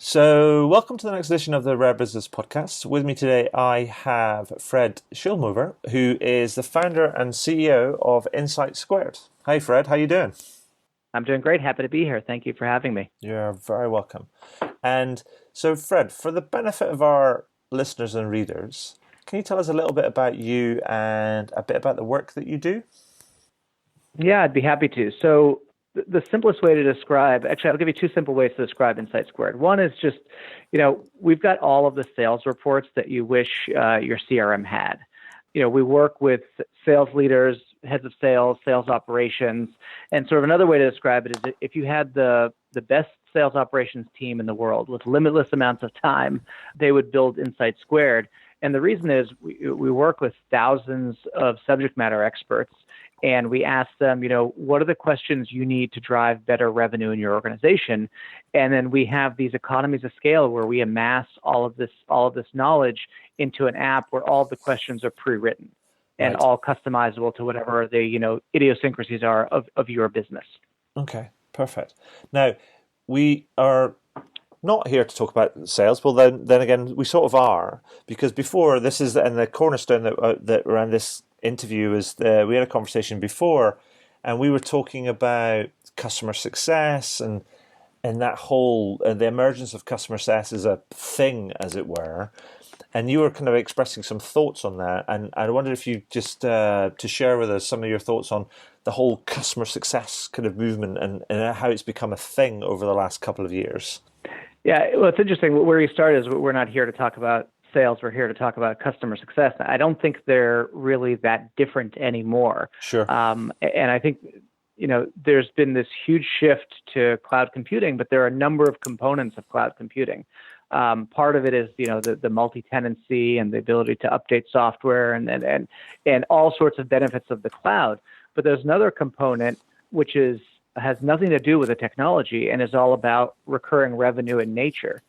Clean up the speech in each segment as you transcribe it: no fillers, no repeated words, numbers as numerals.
So, welcome to the next edition of the Rare Business Podcast. With me today, I have Fred Shilmover, who is the founder and CEO of InsightSquared. Hi, Fred. How you doing? I'm doing great. Happy to be here. Thank you for having me. You're very welcome. And so, Fred, for the benefit of our listeners and readers, can you tell us a little bit about you and a bit about the work that you do? Yeah, I'd be happy to. So the simplest way to describe, actually, I'll give you two simple ways to describe Insight Squared. One is just, we've got all of the sales reports that you wish your CRM had. We work with sales leaders, heads of sales, sales operations, and sort of another way to describe it is that if you had the best sales operations team in the world with limitless amounts of time, they would build Insight Squared. And the reason is we work with thousands of subject matter experts, and we ask them, what are the questions you need to drive better revenue in your organization? And then we have these economies of scale where we amass all of this knowledge into an app where all of the questions are pre-written and Right. all customizable to whatever the idiosyncrasies are of your business. Okay, perfect. Now, we are not here to talk about sales. Well, then again, we sort of are, because before this is, and the cornerstone that around this interview is we had a conversation before, and we were talking about customer success and that whole the emergence of customer success as a thing, as it were. And you were kind of expressing some thoughts on that, and I wondered if you just to share with us some of your thoughts on the whole customer success kind of movement and how it's become a thing over the last couple of years. Yeah, well, it's interesting. Where you start is we're not here to talk about sales. We're here to talk about customer success. I don't think they're really that different anymore. Sure. And I think, there's been this huge shift to cloud computing, but there are a number of components of cloud computing. Part of it is, the multi-tenancy and the ability to update software and all sorts of benefits of the cloud. But there's another component which has nothing to do with the technology and is all about recurring revenue in nature.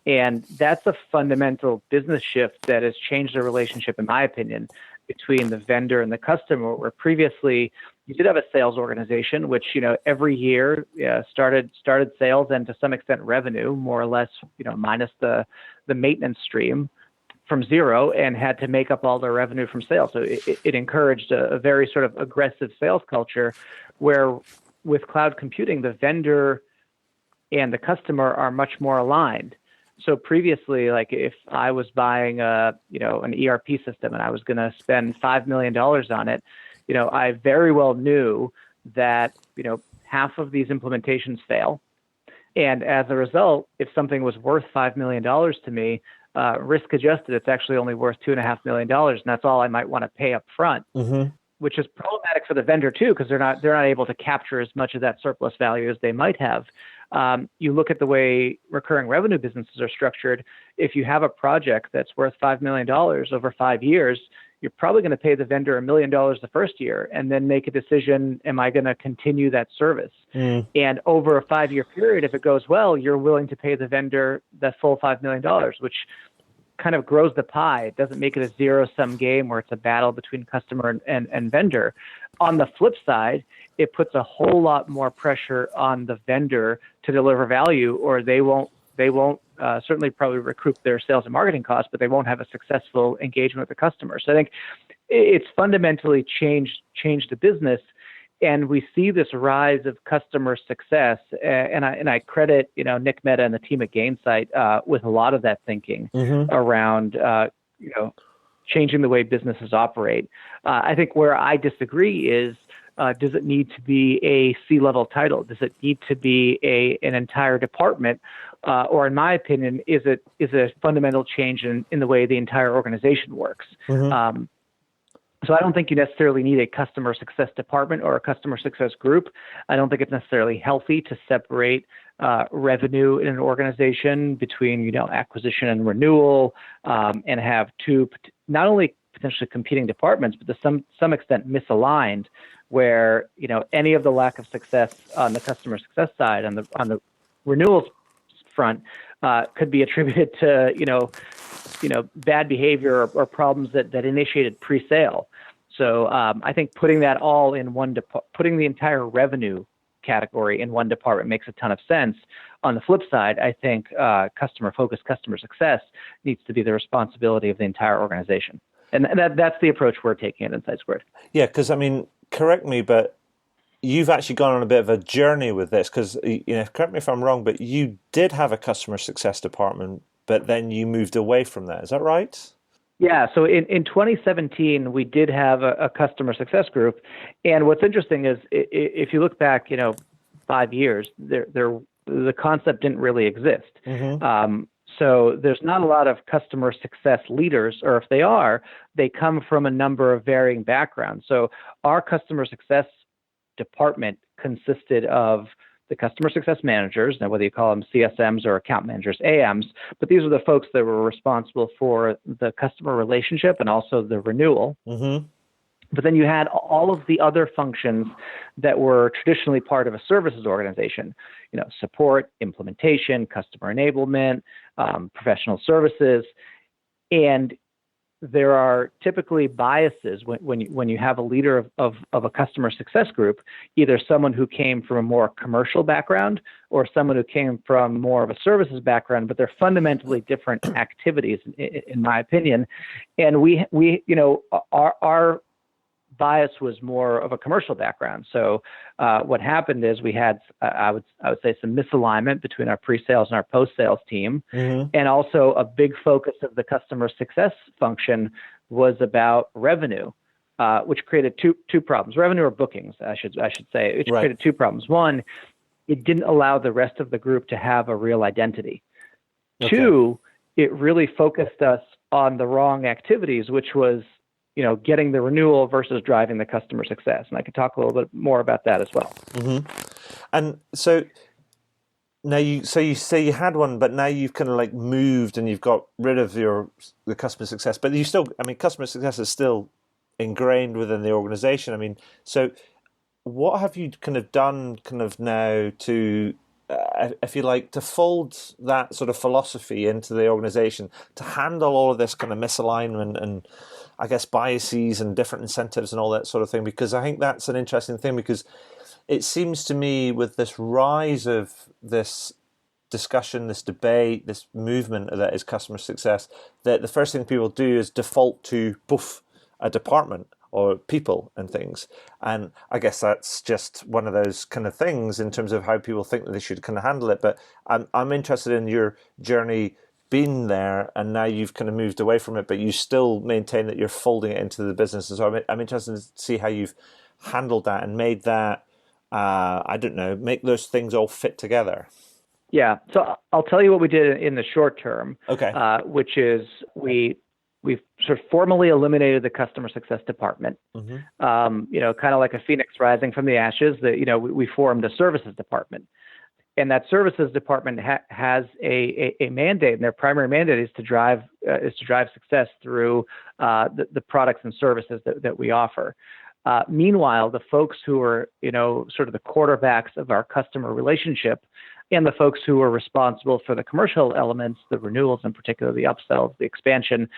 And that's a fundamental business shift that has changed the relationship, in my opinion, between the vendor and the customer, where previously you did have a sales organization, which, every year started sales and to some extent revenue, more or less, minus the maintenance stream from zero, and had to make up all their revenue from sales. So it encouraged a very sort of aggressive sales culture where with cloud computing, the vendor and the customer are much more aligned. So previously, like if I was buying an ERP system and I was going to spend $5 million on it, I very well knew that, half of these implementations fail. And as a result, if something was worth $5 million to me, risk adjusted, it's actually only worth $2.5 million. And that's all I might want to pay up front. Mm-hmm. Which is problematic for the vendor too, because they're not able to capture as much of that surplus value as they might have. You look at the way recurring revenue businesses are structured. If you have a project that's worth $5 million over 5 years, you're probably going to pay the vendor $1 million the first year, and then make a decision: am I going to continue that service? And over a 5-year period, if it goes well, you're willing to pay the vendor the full $5 million, which kind of grows the pie. It doesn't make it a zero-sum game where it's a battle between customer and vendor. On the flip side, it puts a whole lot more pressure on the vendor to deliver value, or they won't certainly probably recoup their sales and marketing costs, but they won't have a successful engagement with the customer. So I think it's fundamentally changed the business. And we see this rise of customer success, and I credit Nick Mehta and the team at Gainsight with a lot of that thinking around changing the way businesses operate. I think where I disagree is, does it need to be a C-level title? Does it need to be an entire department? Or in my opinion, is it a fundamental change in the way the entire organization works? So I don't think you necessarily need a customer success department or a customer success group. I don't think it's necessarily healthy to separate revenue in an organization between, acquisition and renewal, and have two not only potentially competing departments, but to some extent misaligned, where any of the lack of success on the customer success side on the renewals front could be attributed to bad behavior or problems that initiated pre-sale. So I think putting that all in putting the entire revenue category in one department makes a ton of sense. On the flip side, I think customer focus, customer success needs to be the responsibility of the entire organization. And that's the approach we're taking at InsightSquared. Yeah, because I mean, correct me, but you've actually gone on a bit of a journey with this because, correct me if I'm wrong, but you did have a customer success department, but then you moved away from that. Is that right? Yeah, so in 2017, we did have a customer success group. And what's interesting is if you look back, 5 years, the concept didn't really exist. Mm-hmm. So there's not a lot of customer success leaders, or if they are, they come from a number of varying backgrounds. So our customer success department consisted of the customer success managers, now whether you call them CSMs or account managers, AMs, but these are the folks that were responsible for the customer relationship and also the renewal. Mm-hmm. But then you had all of the other functions that were traditionally part of a services organization, support, implementation, customer enablement, professional services. And there are typically biases when you have a leader of a customer success group, either someone who came from a more commercial background or someone who came from more of a services background, but they're fundamentally different activities, in my opinion. And we our bias was more of a commercial background. So what happened is we had, I would say, some misalignment between our pre-sales and our post-sales team. Mm-hmm. And also a big focus of the customer success function was about revenue, which created two problems. Revenue or bookings, I should say. It created two problems. One, it didn't allow the rest of the group to have a real identity. Okay. Two, it really focused us on the wrong activities, which was getting the renewal versus driving the customer success. And I could talk a little bit more about that as well. Mm-hmm. And so now you say you had one, but now you've kind of like moved and you've got rid of the customer success, but you still, customer success is still ingrained within the organization. So what have you kind of done now to, if you like, to fold that sort of philosophy into the organization to handle all of this kind of misalignment and I guess biases and different incentives and all that sort of thing? Because I think that's an interesting thing, because it seems to me with this rise of this discussion, this debate, this movement that is customer success, that the first thing people do is default to a department or people and things. And I guess that's just one of those kind of things in terms of how people think that they should kind of handle it. But I'm interested in your journey being there, and now you've kind of moved away from it, but you still maintain that you're folding it into the business. And so I'm interested to see how you've handled that and made that, make those things all fit together. Yeah. So I'll tell you what we did in the short term. Okay. Which is we've sort of formally eliminated the customer success department. Mm-hmm. Kind of like a phoenix rising from the ashes. We formed a services department, and that services department has a mandate, and their primary mandate is to drive success through the products and services that we offer. Meanwhile, the folks who are sort of the quarterbacks of our customer relationship, and the folks who are responsible for the commercial elements, the renewals in particular, the upsells, the expansion,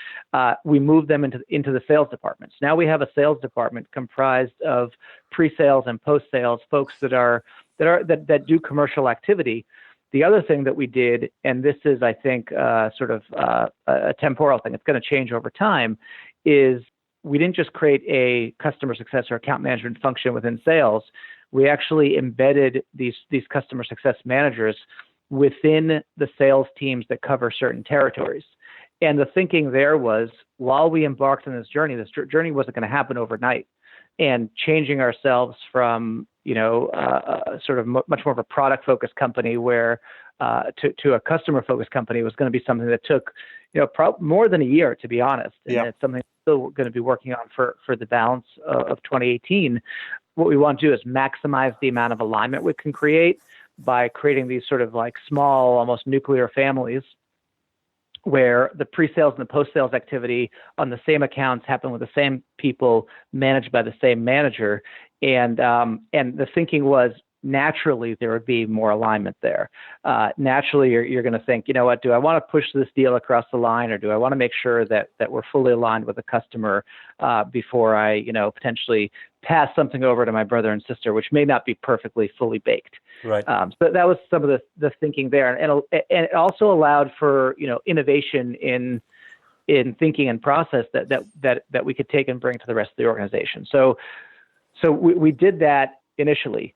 we move them into the sales departments. Now we have a sales department comprised of pre-sales and post-sales folks that do commercial activity. The other thing that we did, and this is, I think, sort of a temporal thing, it's going to change over time, is we didn't just create a customer success or account management function within sales. We actually embedded these customer success managers within the sales teams that cover certain territories. And the thinking there was, while we embarked on this journey wasn't going to happen overnight. And changing ourselves from, sort of much more of a product-focused company where to a customer-focused company was going to be something that took, more than a year, to be honest. And it's something we're still going to be working on for the balance of 2018. What we want to do is maximize the amount of alignment we can create by creating these sort of like small, almost nuclear families, where the pre-sales and the post-sales activity on the same accounts happen with the same people managed by the same manager. And the thinking was, naturally there would be more alignment there. Naturally, you're going to think, you know what, do I want to push this deal across the line, or do I want to make sure that we're fully aligned with the customer before I, potentially pass something over to my brother and sister, which may not be perfectly fully baked. Right. So that was some of the thinking there, and it also allowed for innovation in thinking and process that we could take and bring to the rest of the organization. So we did that initially.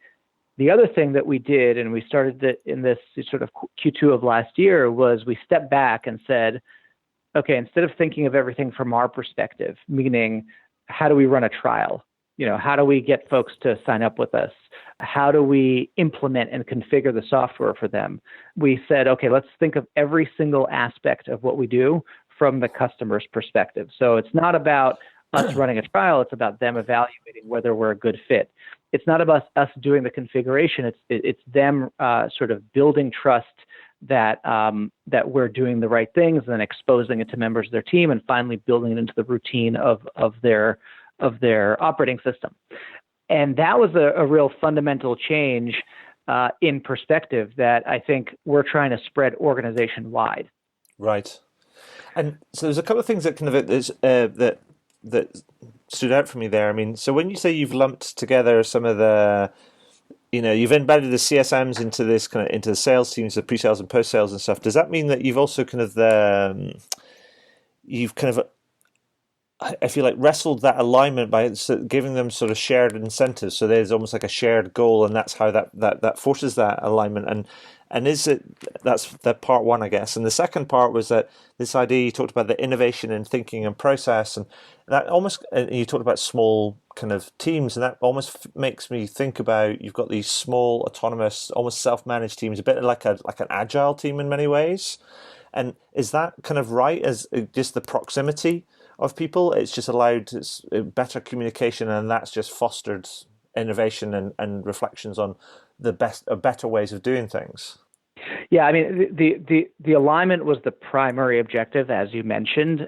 The other thing that we did, and we started in this sort of Q2 of last year, was we stepped back and said, okay, instead of thinking of everything from our perspective, meaning how do we run a trial? How do we get folks to sign up with us? How do we implement and configure the software for them? We said, okay, let's think of every single aspect of what we do from the customer's perspective. So it's not about us running a trial, it's about them evaluating whether we're a good fit. It's not about us doing the configuration, it's them sort of building trust that we're doing the right things, and then exposing it to members of their team, and finally building it into the routine of their operating system. And that was a real fundamental change in perspective that I think we're trying to spread organization wide. Right. And so there's a couple of things that kind of that stood out for me there. I mean, so when you say you've lumped together some of the, you've embedded the CSMs into this kind of into the sales teams, the pre-sales and post-sales and stuff. Does that mean that you've also kind of you've kind of, I feel like, wrestled that alignment by giving them sort of shared incentives? So there's almost like a shared goal, and that's how that forces that alignment. And is it, that's the part one, I guess. And the second part was that this idea, you talked about the innovation in thinking and process, and that almost, and you talked about small kind of teams, and that almost makes me think about, you've got these small, autonomous, almost self-managed teams, a bit like an agile team in many ways. And is that kind of right, as just the proximity of people? It's just allowed better communication, and that's just fostered innovation and reflections on better ways of doing things. Yeah, I mean, the alignment was the primary objective, as you mentioned.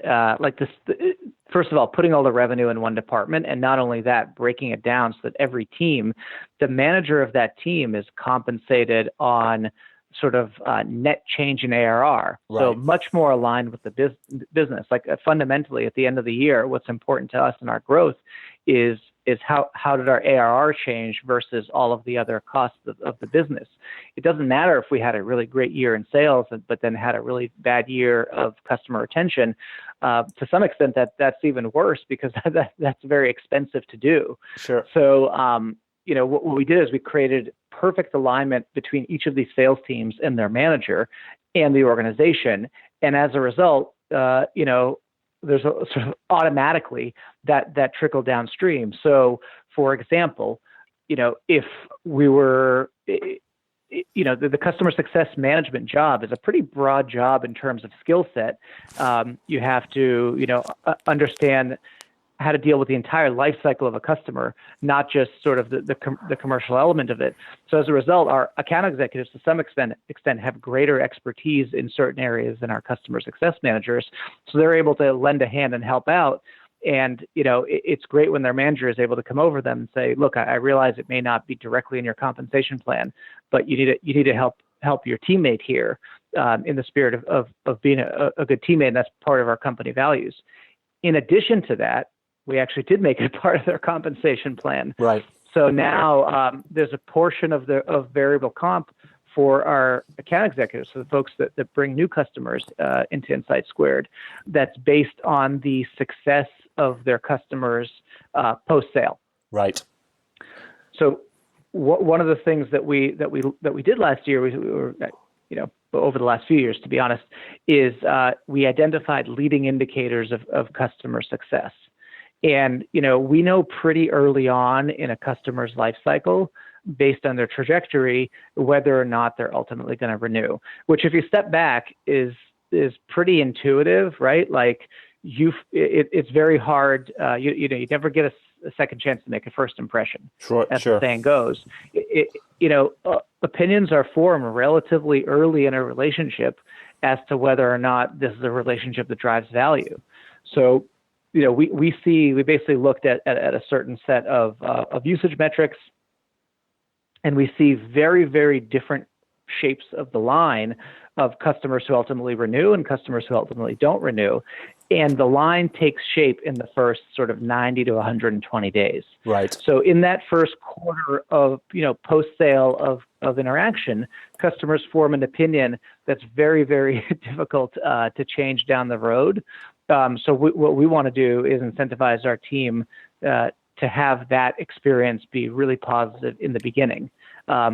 First of all, putting all the revenue in one department, and not only that, breaking it down so that every team, the manager of that team, is compensated on sort of net change in ARR. Right. So much more aligned with the business. Like fundamentally, at the end of the year, what's important to us in our growth is how did our ARR change versus all of the other costs of the business. It doesn't matter if we had a really great year in sales, but then had a really bad year of customer retention. To some extent, that's even worse, because that's very expensive to do. Sure. So, what we did is we created perfect alignment between each of these sales teams and their manager and the organization. And as a result, there's a sort of automatically that trickle downstream. So, for example, if we were, the customer success management job is a pretty broad job in terms of skill set. You have to, understand how to deal with the entire life cycle of a customer, not just sort of the commercial element of it. So as a result, our account executives, to some extent have greater expertise in certain areas than our customer success managers. So they're able to lend a hand and help out. And, it's great when their manager is able to come over them and say, look, I realize it may not be directly in your compensation plan, but you need to help your teammate here, in the spirit of being a good teammate. And that's part of our company values. In addition to that, we actually did make it part of their compensation plan. Right. So now there's a portion of variable comp for our account executives, so the folks that bring new customers into InsightSquared, that's based on the success of their customers post-sale. Right. So one of the things that we did last year, we were, over the last few years, to be honest, is we identified leading indicators of customer success. And, we know pretty early on in a customer's life cycle, based on their trajectory, whether or not they're ultimately going to renew, which, if you step back, is pretty intuitive, right? Like it's very hard. You never get a second chance to make a first impression. Sure. As the saying goes. Opinions are formed relatively early in a relationship as to whether or not this is a relationship that drives value. So, we basically looked at a certain set of usage metrics, And we see very, very different shapes of the line of customers who ultimately renew and customers who ultimately don't renew. And the line takes shape in the first sort of 90 to 120 days. Right. So in that first quarter of, post-sale of interaction, customers form an opinion that's very, very difficult to change down the road. So what we want to do is incentivize our team to have that experience be really positive in the beginning.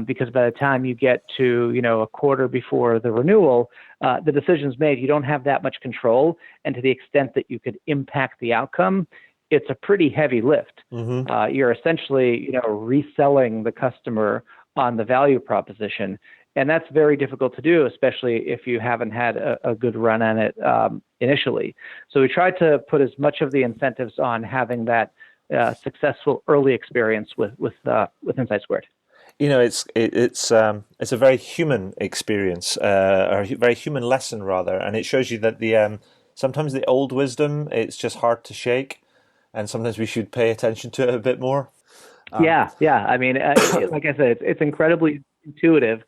Because by the time you get to, a quarter before the renewal, the decision's made. You don't have that much control. And to the extent that you could impact the outcome, it's a pretty heavy lift. Mm-hmm. You're essentially, reselling the customer on the value proposition. And that's very difficult to do, especially if you haven't had a good run on it initially. So we tried to put as much of the incentives on having that successful early experience with InsightSquared. It's a very human experience, or a very human lesson rather, and it shows you that the sometimes the old wisdom, it's just hard to shake, and sometimes we should pay attention to it a bit more. Yeah. I mean, like I said, it's incredibly intuitive.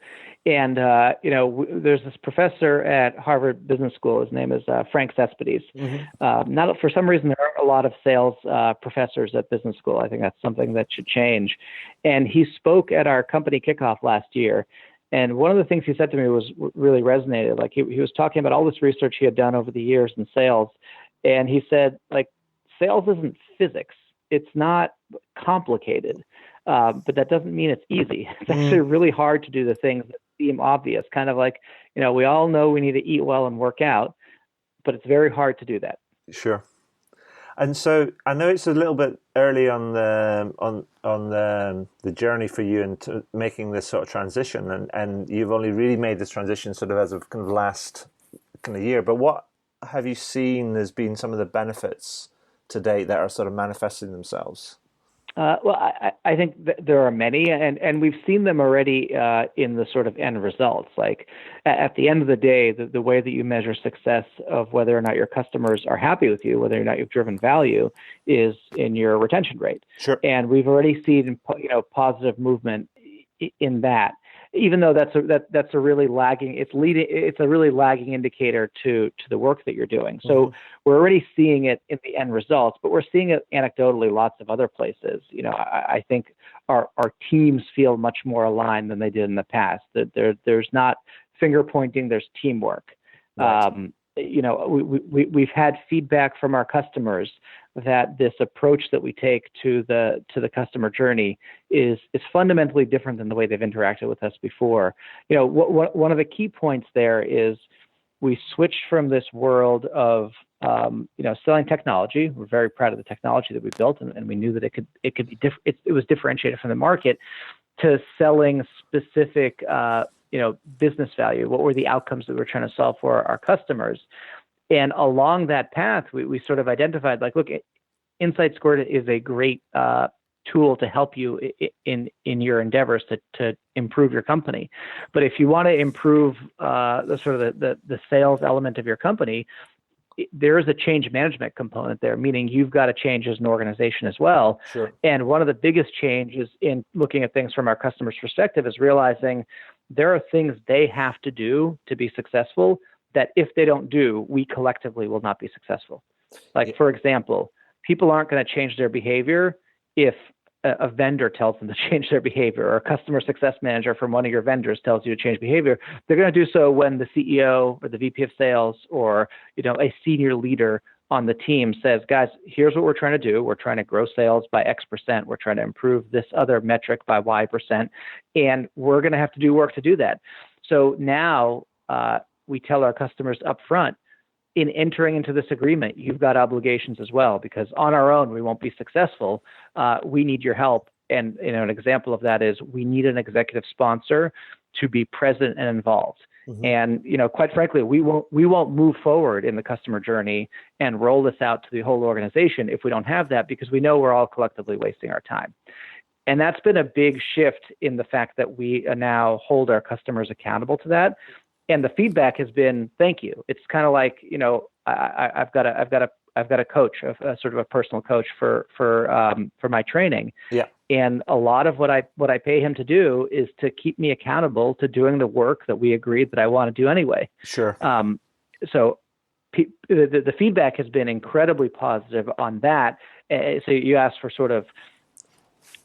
And, there's this professor at Harvard Business School. His name is Frank Cespedes. Mm-hmm. Not for some reason, there aren't a lot of sales professors at business school. I think that's something that should change. And he spoke at our company kickoff last year. And one of the things he said to me was really resonated. Like he was talking about all this research he had done over the years in sales. And he said, like, sales isn't physics. It's not complicated, but that doesn't mean it's easy. It's actually really hard to do the things that seem obvious. Kind of like, we all know we need to eat well and work out, but it's very hard to do that. Sure. And so I know it's a little bit early on the journey for you into making this sort of transition, and you've only really made this transition sort of as of kind of last kind of year. But what have you seen as being some of the benefits to date that are sort of manifesting themselves? Well, I think there are many, and we've seen them already in the sort of end results. Like at the end of the day, the way that you measure success of whether or not your customers are happy with you, whether or not you've driven value, is in your retention rate. Sure. And we've already seen positive movement in that. Even though that's a really lagging, it's a really lagging indicator to the work that you're doing. So we're already seeing it in the end results, but we're seeing it anecdotally lots of other places. I think our teams feel much more aligned than they did in the past. That there's not finger pointing, there's teamwork. Right. We've had feedback from our customers that this approach that we take to the customer journey is fundamentally different than the way they've interacted with us before. One of the key points there is we switched from this world of selling technology. We're very proud of the technology that we built, and we knew that it could be it was differentiated from the market, to selling specific business value. What were the outcomes that we were trying to solve for our customers? And along that path, we sort of identified, like, look, InsightSquared is a great tool to help you in your endeavors to improve your company. But if you want to improve the sales element of your company, there is a change management component there, meaning you've got to change as an organization as well. Sure. And one of the biggest changes in looking at things from our customer's perspective is realizing there are things they have to do to be successful that if they don't do, we collectively will not be successful. Like, for example, people aren't going to change their behavior if a vendor tells them to change their behavior, or a customer success manager from one of your vendors tells you to change behavior. They're going to do so when the CEO or the VP of sales or a senior leader on the team says, guys, here's what we're trying to do. We're trying to grow sales by X%. We're trying to improve this other metric by Y%. And we're going to have to do work to do that. So now we tell our customers up front, in entering into this agreement, you've got obligations as well, because on our own, we won't be successful. We need your help. And an example of that is we need an executive sponsor to be present and involved. Mm-hmm. And quite frankly, we won't move forward in the customer journey and roll this out to the whole organization if we don't have that, because we know we're all collectively wasting our time. And that's been a big shift in the fact that we now hold our customers accountable to that. And the feedback has been, thank you. It's kind of like, I've got I've got a coach, a sort of a personal coach for my training. Yeah. And a lot of what I pay him to do is to keep me accountable to doing the work that we agreed that I want to do anyway. Sure. So the feedback has been incredibly positive on that. So you asked for sort of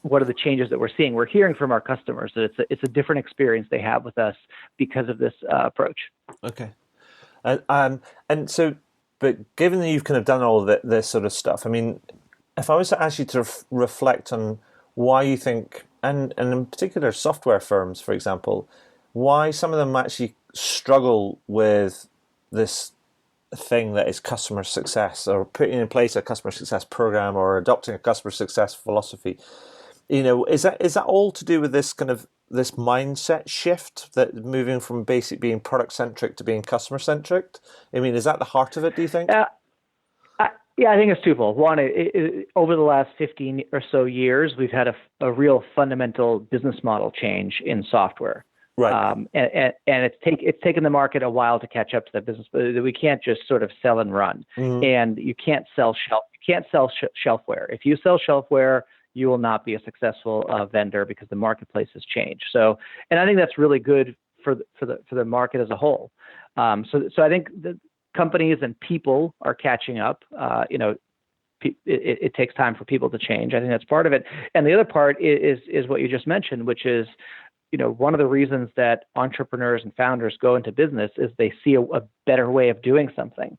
what are the changes that we're seeing. We're hearing from our customers that it's a different experience they have with us because of this approach. Okay. And so, but given that you've kind of done all of this sort of stuff, I mean, if I was to ask you to reflect on why you think, and in particular software firms, for example, why some of them actually struggle with this thing that is customer success, or putting in place a customer success program, or adopting a customer success philosophy, is that all to do with this kind of this mindset shift, that moving from basic being product centric to being customer centric? I mean, is that the heart of it, do you think? Yeah, I think it's twofold. One, over the last 15 or so years, we've had a real fundamental business model change in software. Right. And it's taken the market a while to catch up to that business. We can't just sort of sell and run. Mm-hmm. And you can't sell shelfware. If you sell shelfware, you will not be a successful vendor because the marketplace has changed. So, and I think that's really good for the market as a whole. So I think the companies and people are catching up. It takes time for people to change. I think that's part of it. And the other part is what you just mentioned, which is, one of the reasons that entrepreneurs and founders go into business is they see a better way of doing something.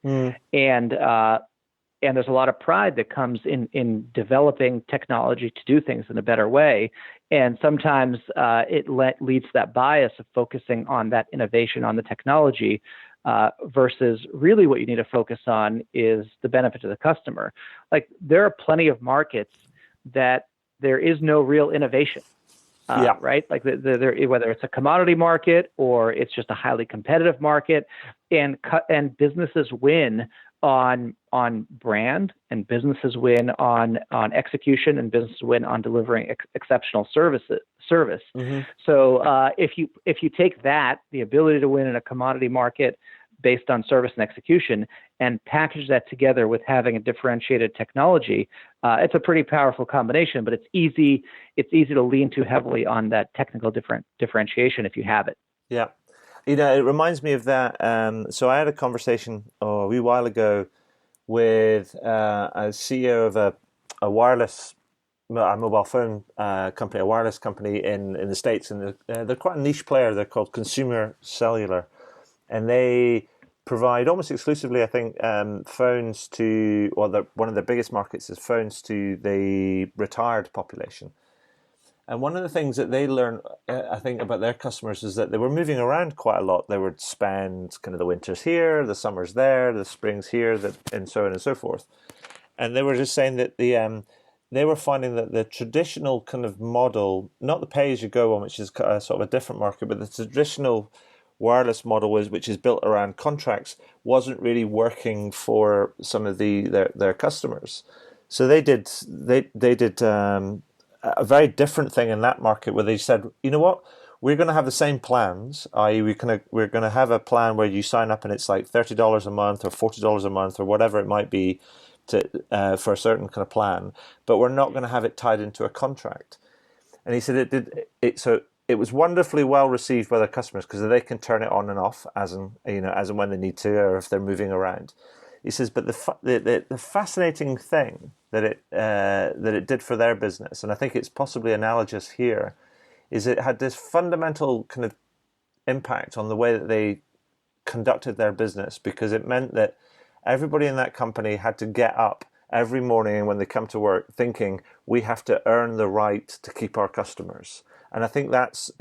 And there's a lot of pride that comes in developing technology to do things in a better way. And sometimes it leads to that bias of focusing on that innovation on the technology versus really what you need to focus on is the benefit to the customer. Like, there are plenty of markets that there is no real innovation. Right? Like whether it's a commodity market or it's just a highly competitive market, and businesses win on brand, and businesses win on execution, and businesses win on delivering exceptional service. Mm-hmm. So if you take that, the ability to win in a commodity market based on service and execution, and package that together with having a differentiated technology, it's a pretty powerful combination. But it's easy to lean too heavily on that technical differentiation if you have it. Yeah, it reminds me of that. So I had a conversation a wee while ago with a CEO of a wireless, a mobile phone company, a wireless company in the States, and they're quite a niche player. They're called Consumer Cellular, and they provide almost exclusively, I think, phones to, one of their biggest markets is phones to the retired population. And one of the things that they learned, I think, about their customers is that they were moving around quite a lot. They would spend kind of the winters here, the summers there, the springs here, and so on and so forth. And they were just saying that they were finding that the traditional kind of model, not the pay-as-you-go one, which is sort of a different market, but the traditional wireless model which is built around contracts, wasn't really working for some of their customers. So they did a very different thing in that market, where they said, you know what, we're going to have the same plans, i.e. we're going to have a plan where you sign up and it's like $30 a month or $40 a month or whatever it might be for a certain kind of plan, but we're not going to have it tied into a contract. And he said it was wonderfully well received by their customers because they can turn it on and off as and when they need to, or if they're moving around. He says, but the fascinating thing that it did for their business, and I think it's possibly analogous here, is it had this fundamental kind of impact on the way that they conducted their business, because it meant that everybody in that company had to get up every morning when they come to work thinking, we have to earn the right to keep our customers. And I think there's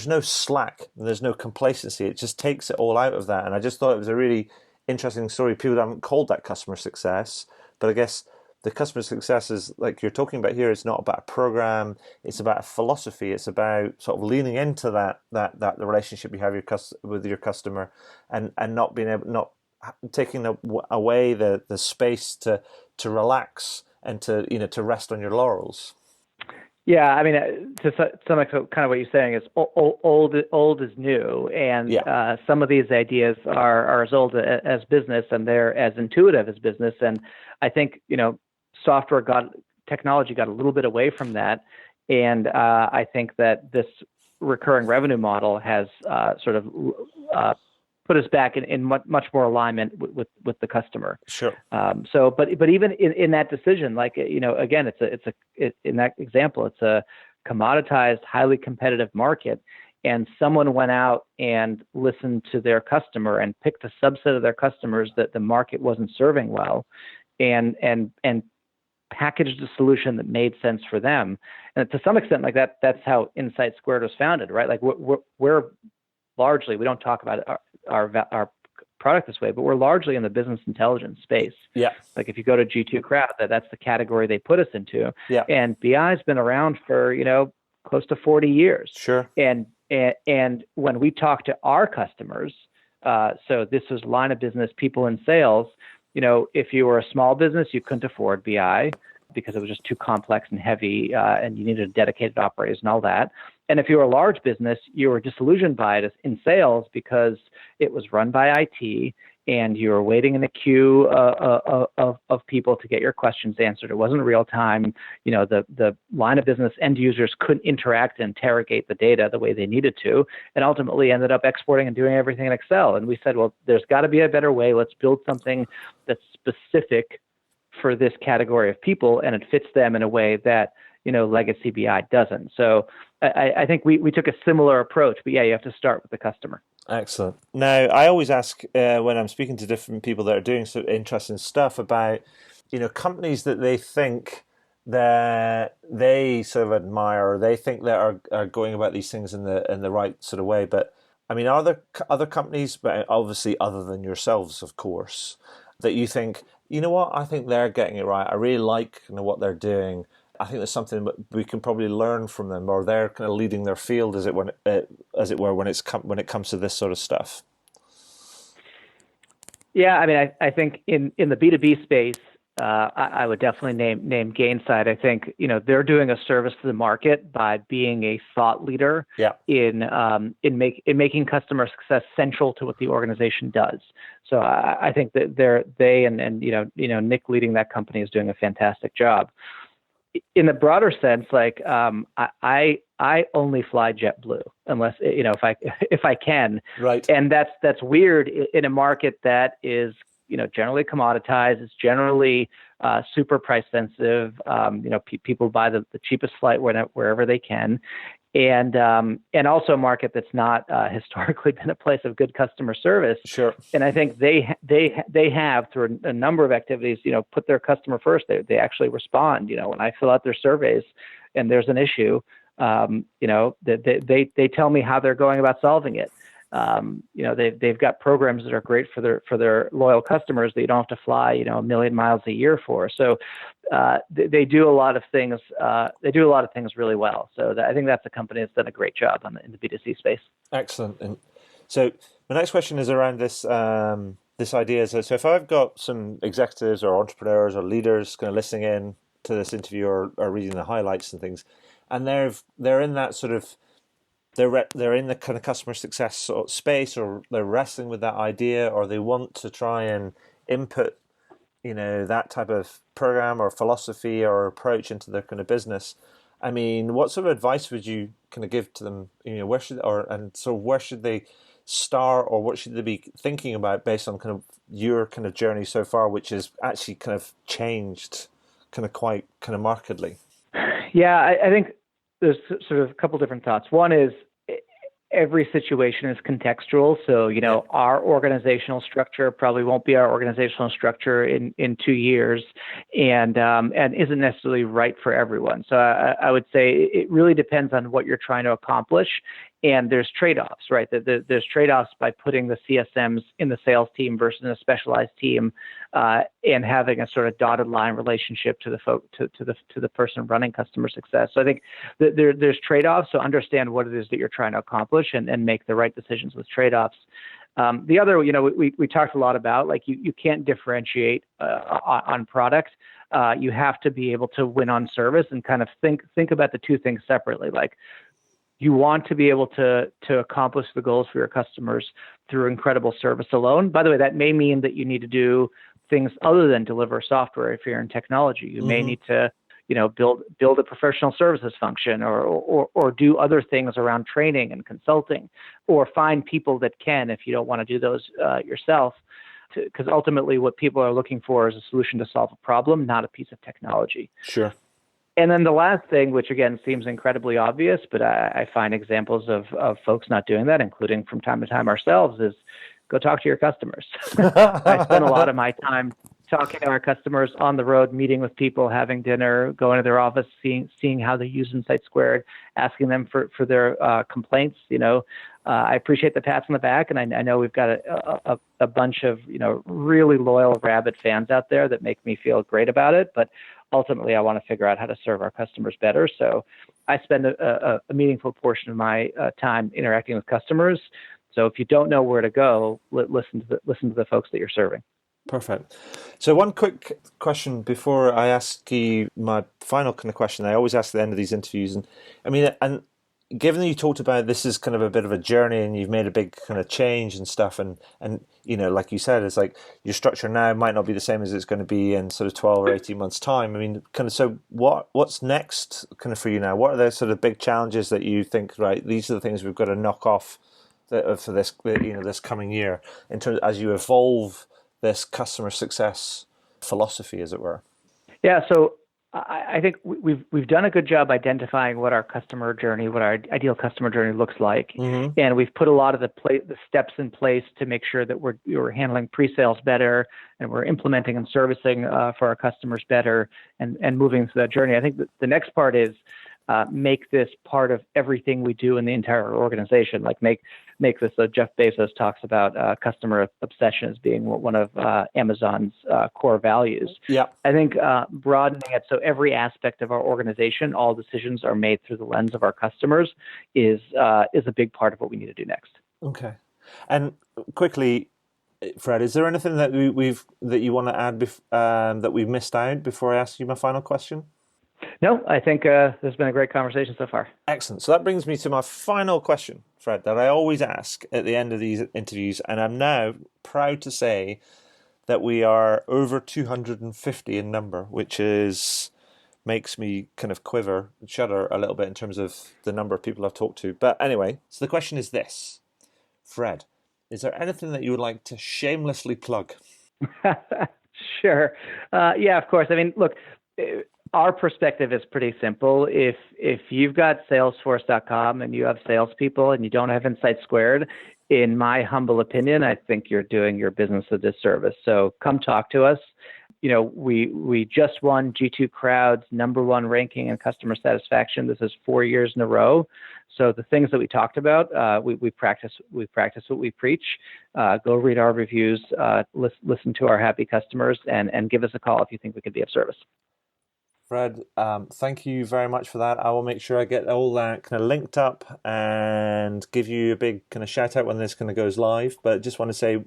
no slack, there's no complacency. It just takes it all out of that. And I just thought it was a really interesting story. People haven't called that customer success, but I guess the customer success is, like you're talking about here, it's not about a program, it's about a philosophy. It's about sort of leaning into that the relationship you have with your customer, and not taking away the space to relax and to rest on your laurels. Yeah, I mean, some extent, kind of what you're saying is old is new, and Yeah, some of these ideas are as old as business, and they're as intuitive as business. And I think software technology got a little bit away from that, and I think that this recurring revenue model has sort of put us back in much more alignment with the customer. sure. But even in that decision, like again, in that example, it's a commoditized, highly competitive market, and someone went out and listened to their customer and picked a subset of their customers that the market wasn't serving well, and packaged a solution that made sense for them. And to some extent, like that's how InsightSquared was founded, right? Like we're largely, we don't talk about our product this way, but we're largely in the business intelligence space. Yeah. Like if you go to G2 Crowd, that's the category they put us into. Yeah. And BI's been around for, close to 40 years. Sure. And when we talk to our customers, so this was line of business people in sales, if you were a small business, you couldn't afford BI because it was just too complex and heavy, and you needed dedicated operators and all that. And if you were a large business, you were disillusioned by it in sales because it was run by IT and you were waiting in a queue of people to get your questions answered. It wasn't real time. The line of business end users couldn't interact and interrogate the data the way they needed to, and ultimately ended up exporting and doing everything in Excel. And we said, well, there's got to be a better way. Let's build something that's specific for this category of people, and it fits them in a way that legacy BI doesn't. So I think we took a similar approach, but yeah, you have to start with the customer. Excellent. Now, I always ask when I'm speaking to different people that are doing some interesting stuff about, companies that they think that they sort of admire, or they think that are going about these things in the right sort of way. But I mean, are there other companies, but obviously other than yourselves, of course, that you think, what, I think they're getting it right. I really like what they're doing. I think there's something we can probably learn from them, or they're kind of leading their field, as it were, when it comes to this sort of stuff. Yeah, I mean, I think in the B2B space, I would definitely name Gainsight. I think they're doing a service to the market by being a thought leader in making customer success central to what the organization does. So I think that they and Nick leading that company is doing a fantastic job. In the broader sense, like I only fly JetBlue unless if I can. Right. And that's weird in a market that is generally commoditized. It's generally super price sensitive. People buy the cheapest flight wherever they can, and also a market that's not historically been a place of good customer service. Sure. And I think they have, through a number of activities, put their customer first. They actually respond. When I fill out their surveys and there's an issue, they tell me how they're going about solving it. They've got programs that are great for their loyal customers that you don't have to fly, 1 million miles a year for. So they do a lot of things. They do a lot of things really well. So I think that's a company that's done a great job in the B2C space. Excellent. And so the next question is around this idea. So if I've got some executives or entrepreneurs or leaders kind of listening in to this interview or reading the highlights and things, and they're in that sort of they're in the kind of customer success sort of space, or they're wrestling with that idea, or they want to try and input, that type of program or philosophy or approach into their kind of business. I mean, what sort of advice would you kind of give to them? Where should they start, or what should they be thinking about based on kind of your kind of journey so far, which is actually kind of changed kind of quite kind of markedly? Yeah, I think there's sort of a couple different thoughts. One is every situation is contextual. So, our organizational structure probably won't be our organizational structure in 2 years, and isn't necessarily right for everyone. So I would say it really depends on what you're trying to accomplish. And there's trade-offs, right? There's trade-offs by putting the CSMs in the sales team versus a specialized team, and having a sort of dotted line relationship to the person running customer success. So I think there's trade-offs. So understand what it is that you're trying to accomplish, and make the right decisions with trade-offs. The other, we talked a lot about, like, you can't differentiate on product. You have to be able to win on service and kind of think about the two things separately. Like, you want to be able to accomplish the goals for your customers through incredible service alone. By the way, that may mean that you need to do things other than deliver software. If you're in technology, you may need to, build a professional services function, or do other things around training and consulting, or find people that can, if you don't want to do those yourself. Because ultimately, what people are looking for is a solution to solve a problem, not a piece of technology. Sure. And then the last thing, which again seems incredibly obvious, but I find examples of folks not doing that, including from time to time ourselves, is go talk to your customers. I spend a lot of my time talking to our customers on the road, meeting with people, having dinner, going to their office, seeing how they use InsightSquared, asking them for their complaints. I appreciate the pats on the back, and I know we've got a bunch of really loyal Rabbit fans out there that make me feel great about it. But ultimately, I want to figure out how to serve our customers better. So I spend a meaningful portion of my time interacting with customers. So if you don't know where to go, listen to the folks that you're serving. Perfect. So one quick question before I ask you my final kind of question. I always ask at the end of these interviews, and given that you talked about this is kind of a bit of a journey and you've made a big kind of change and stuff, and like you said, it's like your structure now might not be the same as it's going to be in sort of 12 or 18 months time. So what's next kind of for you now? What are the sort of big challenges that you think, right, these are the things we've got to knock off for this this coming year, in terms as you evolve this customer success philosophy, as it were? Yeah, so I think we've done a good job identifying what our ideal customer journey looks like, and we've put a lot of the steps in place to make sure that we're handling pre-sales better, and we're implementing and servicing for our customers better, and moving through that journey. I think the next part is make this part of everything we do in the entire organization. Like make this. So Jeff Bezos talks about customer obsession as being one of Amazon's core values. Yeah, I think broadening it so every aspect of our organization, all decisions are made through the lens of our customers, is a big part of what we need to do next. Okay, and quickly, Fred, is there anything that that you want to add that we've missed out before I ask you my final question? No, I think there's been a great conversation so far. Excellent. So that brings me to my final question, Fred, that I always ask at the end of these interviews, and I'm now proud to say that we are over 250 in number, which makes me kind of shudder a little bit in terms of the number of people I've talked to. But anyway, so the question is this, Fred, is there anything that you would like to shamelessly plug? Sure. Yeah, of course. Look, our perspective is pretty simple. If you've got Salesforce.com and you have salespeople and you don't have InsightSquared, in my humble opinion, I think you're doing your business a disservice. So come talk to us. We just won G2 Crowd's #1 ranking in customer satisfaction. This is 4 years in a row. So the things that we talked about, we practice what we preach. Go read our reviews, listen to our happy customers, and give us a call if you think we could be of service. Fred, thank you very much for that. I will make sure I get all that kind of linked up and give you a big kind of shout out when this kind of goes live. But just want to say,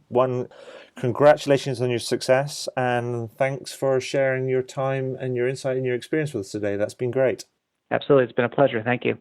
congratulations on your success, and thanks for sharing your time and your insight and your experience with us today. That's been great. Absolutely. It's been a pleasure. Thank you.